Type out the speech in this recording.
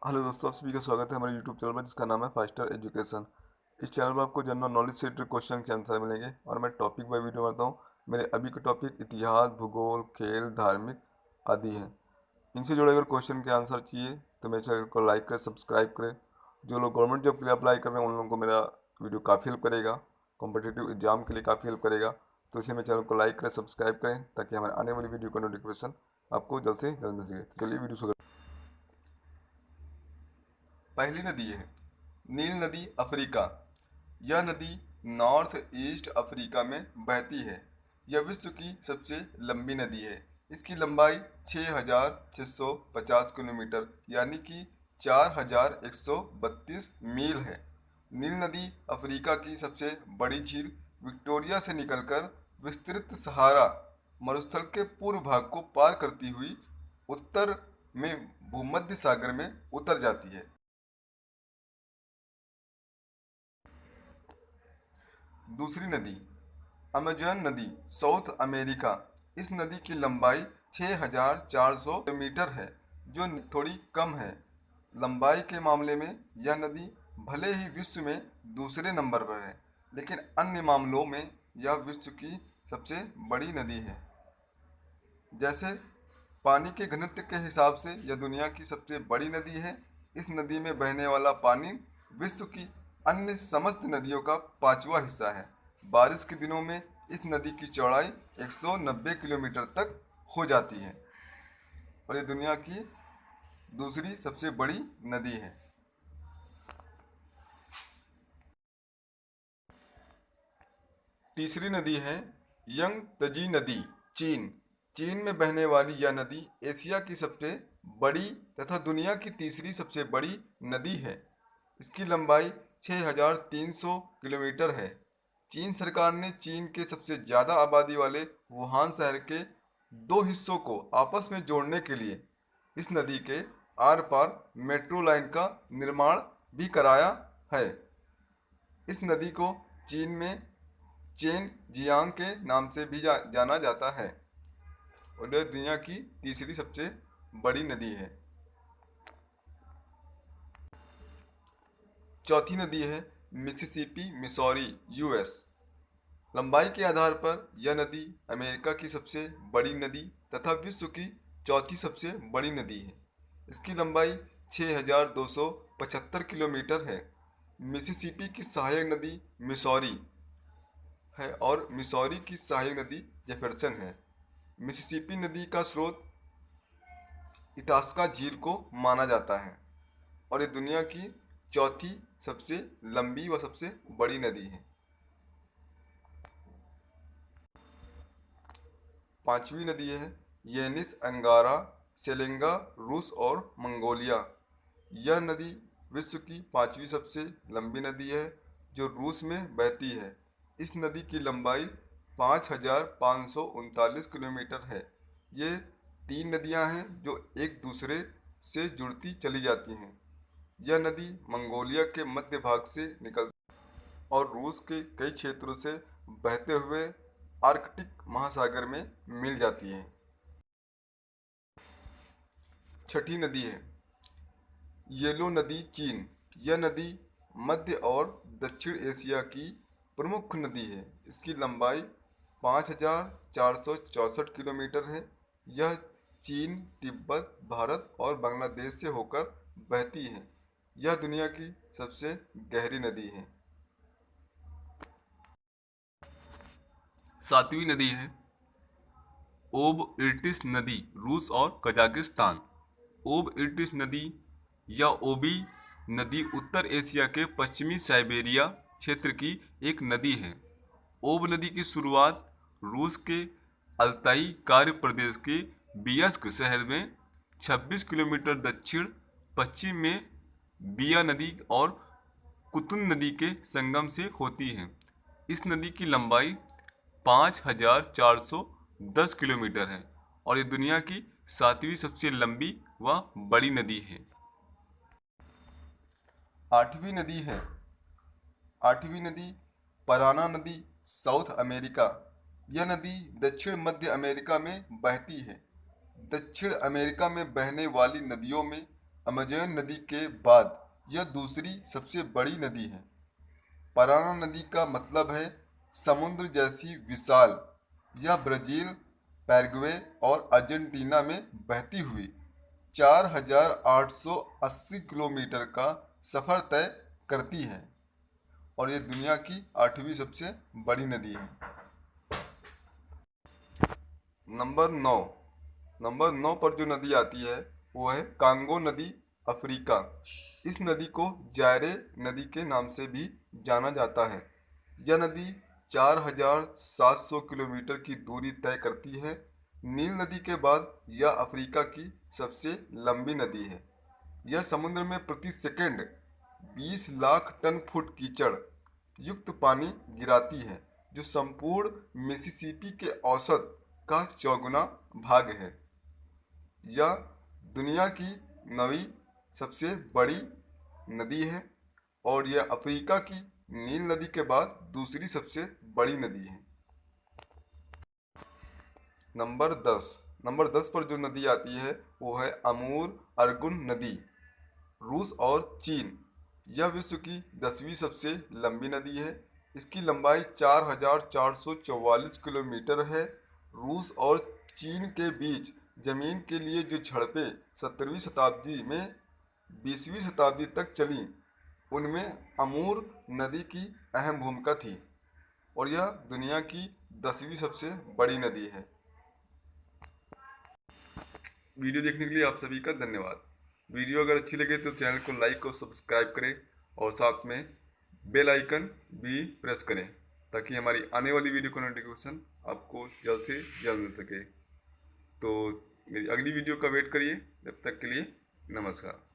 Hello दोस्तों, आप सभी का स्वागत है हमारे यूट्यूब चैनल पर जिसका नाम है 5 स्टार एजुकेशन। इस चैनल पर आपको जनरल नॉलेज से रिलेटेड क्वेश्चन के आंसर मिलेंगे और मैं टॉपिक बाय वीडियो बनाता हूँ। मेरे अभी के टॉपिक इतिहास, भूगोल, खेल, धार्मिक आदि हैं। इनसे जुड़े अगर क्वेश्चन के आंसर चाहिए तो मेरे चैनल को लाइक करें, सब्सक्राइब करें। जो लोग गवर्नमेंट जॉब के लिए अप्लाई कर रहे हैं उन लोगों को मेरा वीडियो काफ़ी हेल्प करेगा, कॉम्पिटिटिव एग्जाम के लिए काफ़ी हेल्प करेगा। तो इसलिए मेरे चैनल को लाइक करें, सब्सक्राइब करें ताकि हमारे आने वाली वीडियो का नोटिफिकेशन आपको जल्द से जल्द मिल सके। तो चलिए वीडियो शुरू। पहली नदी है नील नदी, अफ्रीका। यह नदी नॉर्थ ईस्ट अफ्रीका में बहती है। यह विश्व की सबसे लंबी नदी है। इसकी लंबाई 6,650 किलोमीटर यानी कि 4,132 मील है। नील नदी अफ्रीका की सबसे बड़ी झील विक्टोरिया से निकलकर विस्तृत सहारा मरुस्थल के पूर्व भाग को पार करती हुई उत्तर में भूमध्य सागर में उतर जाती है। दूसरी नदी अमेजन नदी, साउथ अमेरिका। इस नदी की लंबाई 6,400 किलोमीटर है, जो थोड़ी कम है। लंबाई के मामले में यह नदी भले ही विश्व में दूसरे नंबर पर है, लेकिन अन्य मामलों में यह विश्व की सबसे बड़ी नदी है। जैसे पानी के घनत्व के हिसाब से यह दुनिया की सबसे बड़ी नदी है। इस नदी में बहने वाला पानी विश्व की अन्य समस्त नदियों का 5वां हिस्सा है। बारिश के दिनों में इस नदी की चौड़ाई 190 किलोमीटर तक हो जाती है और ये दुनिया की दूसरी सबसे बड़ी नदी है। तीसरी नदी है यंगतजी नदी, चीन। चीन में बहने वाली यह नदी एशिया की सबसे बड़ी तथा दुनिया की तीसरी सबसे बड़ी नदी है। इसकी लंबाई 6,300 किलोमीटर है। चीन सरकार ने चीन के सबसे ज़्यादा आबादी वाले वुहान शहर के दो हिस्सों को आपस में जोड़ने के लिए इस नदी के आर पार मेट्रो लाइन का निर्माण भी कराया है। इस नदी को चीन में चेन जियांग के नाम से भी जाना जाता है और यह दुनिया की तीसरी सबसे बड़ी नदी है। चौथी नदी है मिसिसिपी, मिसौरी, यूएस। लंबाई के आधार पर यह नदी अमेरिका की सबसे बड़ी नदी तथा विश्व की चौथी सबसे बड़ी नदी है। इसकी लंबाई 6,275 किलोमीटर है। मिसिसिपी की सहायक नदी मिसौरी है और मिसौरी की सहायक नदी जेफरसन है। मिसिसिपी नदी का स्रोत इटास्का झील को माना जाता है और ये दुनिया की चौथी सबसे लंबी व सबसे बड़ी नदी है। पांचवी नदी है येनिस, अंगारा, सेलेंगा, रूस और मंगोलिया। यह नदी विश्व की पांचवी सबसे लंबी नदी है जो रूस में बहती है। इस नदी की लंबाई 5,539 किलोमीटर है। ये तीन नदियां हैं जो एक दूसरे से जुड़ती चली जाती हैं। यह नदी मंगोलिया के मध्य भाग से निकलती और रूस के कई क्षेत्रों से बहते हुए आर्कटिक महासागर में मिल जाती है। छठी नदी है येलो नदी, चीन। यह नदी मध्य और दक्षिण एशिया की प्रमुख नदी है। इसकी लंबाई 5,464 किलोमीटर है। यह चीन, तिब्बत, भारत और बांग्लादेश से होकर बहती है। यह दुनिया की सबसे गहरी नदी है। सातवीं नदी है ओब इर्टिस नदी, रूस और कजाकिस्तान। ओब इर्टिस नदी या ओबी नदी उत्तर एशिया के पश्चिमी साइबेरिया क्षेत्र की एक नदी है। ओब नदी की शुरुआत रूस के अल्ताई कार्य प्रदेश के बियस्क शहर में 26 किलोमीटर दक्षिण पश्चिम में बिया नदी और कुतुन नदी के संगम से होती है। इस नदी की लंबाई 5,410 किलोमीटर है और ये दुनिया की सातवीं सबसे लंबी व बड़ी नदी है। आठवीं नदी है आठवीं नदी पराना नदी, साउथ अमेरिका। यह नदी दक्षिण मध्य अमेरिका में बहती है। दक्षिण अमेरिका में बहने वाली नदियों में अमेज़न नदी के बाद यह दूसरी सबसे बड़ी नदी है। पराना नदी का मतलब है समुद्र जैसी विशाल। यह ब्राज़ील, पैराग्वे और अर्जेंटीना में बहती हुई 4,880 किलोमीटर का सफ़र तय करती है और ये दुनिया की 8वीं सबसे बड़ी नदी है। नंबर 9 पर जो नदी आती है वो है कांगो नदी, अफ्रीका। इस नदी को जायरे नदी के नाम से भी जाना जाता है। यह नदी 4,700 किलोमीटर की दूरी तय करती है। नील नदी के बाद यह अफ्रीका की सबसे लंबी नदी है। यह समुद्र में प्रति सेकंड 20 लाख टन फुट कीचड़ युक्त पानी गिराती है, जो संपूर्ण मिसिसिपी के औसत का 4 गुना भाग है। यह दुनिया की 9वीं सबसे बड़ी नदी है और यह अफ्रीका की नील नदी के बाद दूसरी सबसे बड़ी नदी है। नंबर 10 पर जो नदी आती है वो है अमूर अर्गुन नदी, रूस और चीन। यह विश्व की 10वीं सबसे लंबी नदी है। इसकी लंबाई 4,444 किलोमीटर है। रूस और चीन के बीच जमीन के लिए जो झड़पें 17वीं शताब्दी में 20वीं शताब्दी तक चली, उनमें अमूर नदी की अहम भूमिका थी और यह दुनिया की 10वीं सबसे बड़ी नदी है। वीडियो देखने के लिए आप सभी का धन्यवाद। वीडियो अगर अच्छी लगे तो चैनल को लाइक और सब्सक्राइब करें और साथ में बेल आइकन भी प्रेस करें ताकि हमारी आने वाली वीडियो का नोटिफिकेशन आपको जल्द से जल्द मिल सके। तो मेरी अगली वीडियो का वेट करिए। जब तक के लिए नमस्कार।